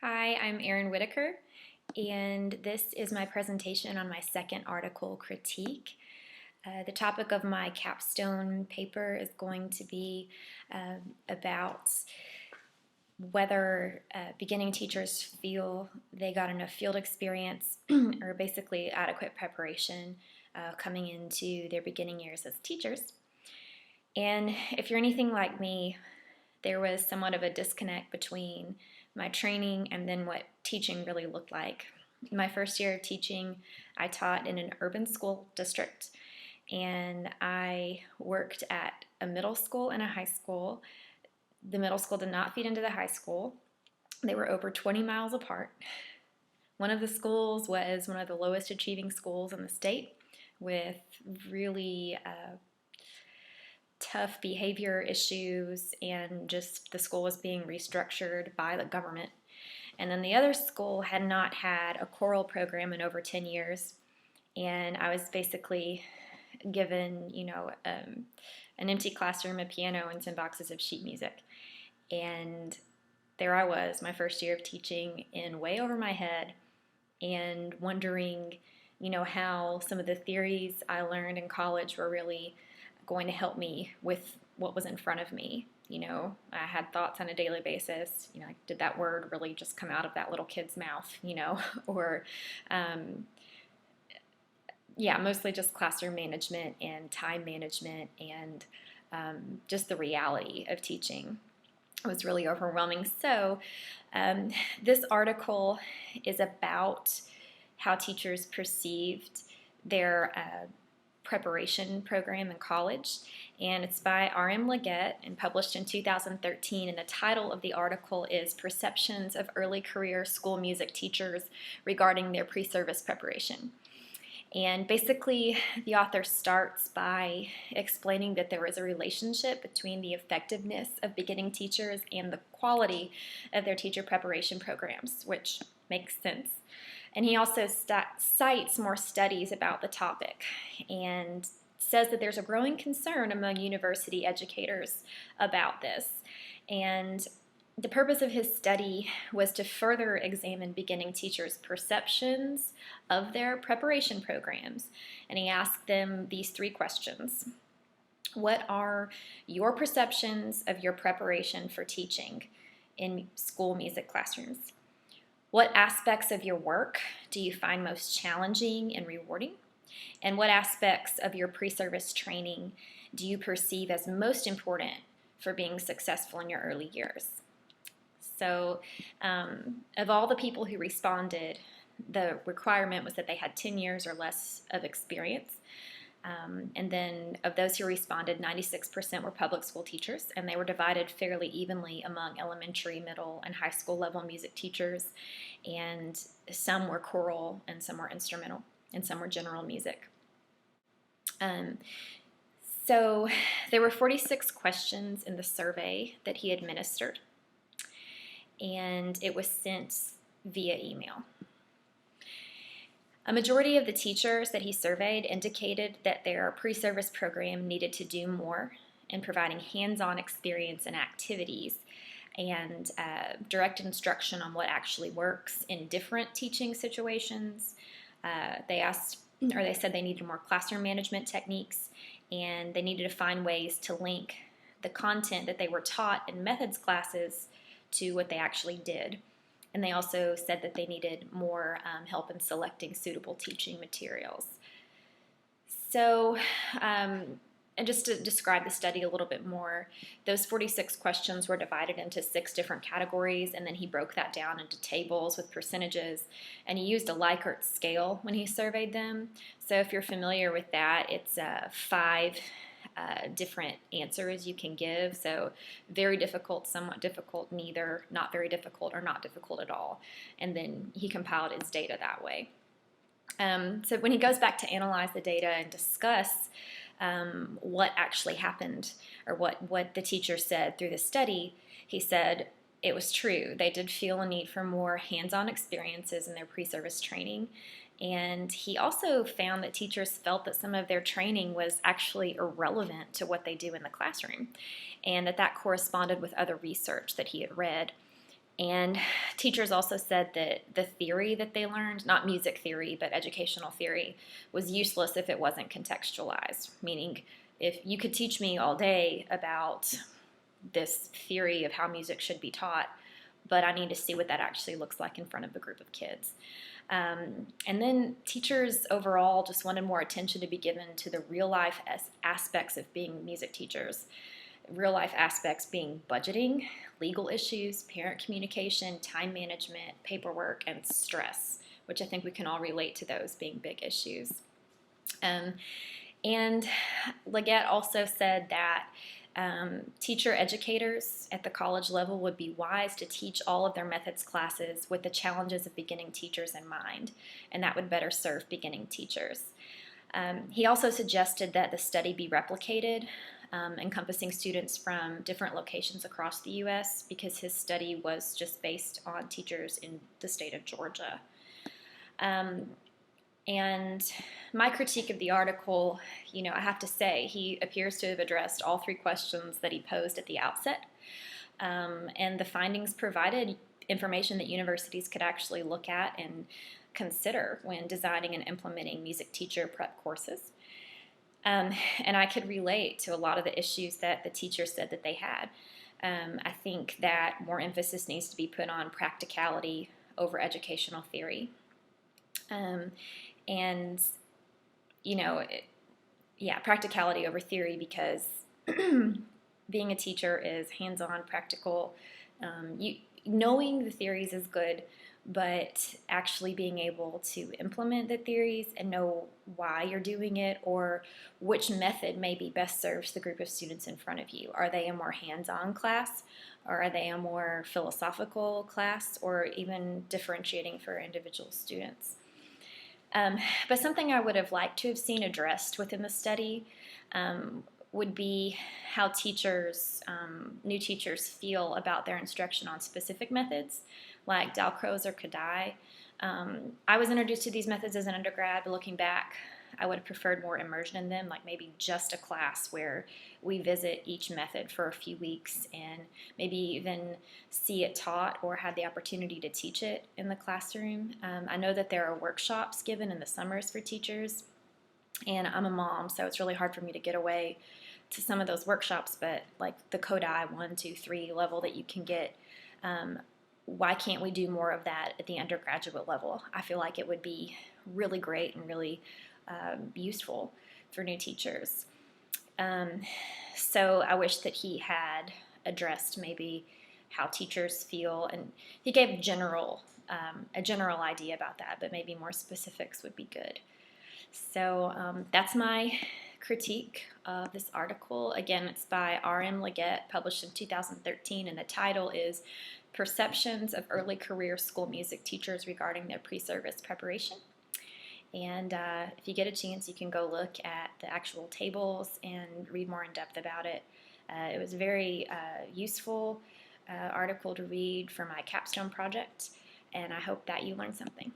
Hi, I'm Erin Whitaker, and this is my presentation on my second article, Critique. The topic of my capstone paper is going to be about whether beginning teachers feel they got enough field experience or basically adequate preparation coming into their beginning years as teachers. And if you're anything like me, there was somewhat of a disconnect between my training and then what teaching really looked like. My first year of teaching, I taught in an urban school district, and I worked at a middle school and a high school. The middle school did not feed into the high school. They were over 20 miles apart. One of the schools was one of the lowest achieving schools in the state with really tough behavior issues, and just the school was being restructured by the government. And then the other school had not had a choral program in over 10 years, and I was basically given, an empty classroom, a piano, and some boxes of sheet music. And there I was, my first year of teaching, in way over my head, and wondering, how some of the theories I learned in college were really going to help me with what was in front of me. I had thoughts on a daily basis. Like, did that word really just come out of that little kid's mouth? Or, mostly just classroom management and time management and just the reality of teaching. It was really overwhelming. So, this article is about how teachers perceived their preparation program in college, and it's by R.M. Legette and published in 2013, and the title of the article is Perceptions of Early Career School Music Teachers Regarding Their Pre-Service Preparation. And basically, the author starts by explaining that there is a relationship between the effectiveness of beginning teachers and the quality of their teacher preparation programs, which makes sense. And he also cites more studies about the topic and says that there's a growing concern among university educators about this. And the purpose of his study was to further examine beginning teachers' perceptions of their preparation programs. And he asked them these three questions. What are your perceptions of your preparation for teaching in school music classrooms? What aspects of your work do you find most challenging and rewarding? And what aspects of your pre-service training do you perceive as most important for being successful in your early years? So, of all the people who responded, the requirement was that they had 10 years or less of experience. And then of those who responded, 96% were public school teachers, and they were divided fairly evenly among elementary, middle, and high school level music teachers. And some were choral, and some were instrumental, and some were general music. So there were 46 questions in the survey that he administered, and it was sent via email. A majority of the teachers that he surveyed indicated that their pre-service program needed to do more in providing hands-on experience and activities and direct instruction on what actually works in different teaching situations. They said they needed more classroom management techniques, and they needed to find ways to link the content that they were taught in methods classes to what they actually did. And they also said that they needed more help in selecting suitable teaching materials. So, and just to describe the study a little bit more, those 46 questions were divided into 6 different categories, and then he broke that down into tables with percentages, and he used a Likert scale when he surveyed them. So if you're familiar with that, it's 5 different answers you can give. So very difficult, somewhat difficult, neither, not very difficult, or not difficult at all. And then he compiled his data that way. So when he goes back to analyze the data and discuss what actually happened, or what the teacher said through the study, he said it was true. They did feel a need for more hands-on experiences in their pre-service training. And he also found that teachers felt that some of their training was actually irrelevant to what they do in the classroom, and that corresponded with other research that he had read. And teachers also said that the theory that they learned, not music theory, but educational theory, was useless if it wasn't contextualized, meaning if you could teach me all day about this theory of how music should be taught, but I need to see what that actually looks like in front of a group of kids. And then teachers overall just wanted more attention to be given to the real life aspects of being music teachers. Real life aspects being budgeting, legal issues, parent communication, time management, paperwork, and stress, which I think we can all relate to those being big issues. And Legette also said that teacher educators at the college level would be wise to teach all of their methods classes with the challenges of beginning teachers in mind, and that would better serve beginning teachers. He also suggested that the study be replicated, encompassing students from different locations across the U.S., because his study was just based on teachers in the state of Georgia. And my critique of the article, I have to say, he appears to have addressed all three questions that he posed at the outset. And the findings provided information that universities could actually look at and consider when designing and implementing music teacher prep courses. And I could relate to a lot of the issues that the teachers said that they had. I think that more emphasis needs to be put on practicality over educational theory. Practicality over theory, because being a teacher is hands-on, practical. Knowing the theories is good, but actually being able to implement the theories and know why you're doing it, or which method maybe best serves the group of students in front of you. Are they a more hands-on class, or are they a more philosophical class, or even differentiating for individual students? But something I would have liked to have seen addressed within the study would be how teachers, new teachers, feel about their instruction on specific methods, like Dalcroze or Kadai. I was introduced to these methods as an undergrad, but looking back, I would have preferred more immersion in them, like maybe just a class where we visit each method for a few weeks and maybe even see it taught or have the opportunity to teach it in the classroom. I know that there are workshops given in the summers for teachers, and I'm a mom, so it's really hard for me to get away to some of those workshops, but like the Kodai 1, 2, 3 level that you can get, why can't we do more of that at the undergraduate level? I feel like it would be really great and really useful for new teachers. So I wish that he had addressed maybe how teachers feel, and he gave a general idea about that, but maybe more specifics would be good. So that's my critique of this article. Again, it's by R.M. Legette, published in 2013, and the title is Perceptions of Early Career School Music Teachers Regarding Their Pre-Service Preparation. And if you get a chance, you can go look at the actual tables and read more in depth about it. It was a very useful article to read for my capstone project, and I hope that you learned something.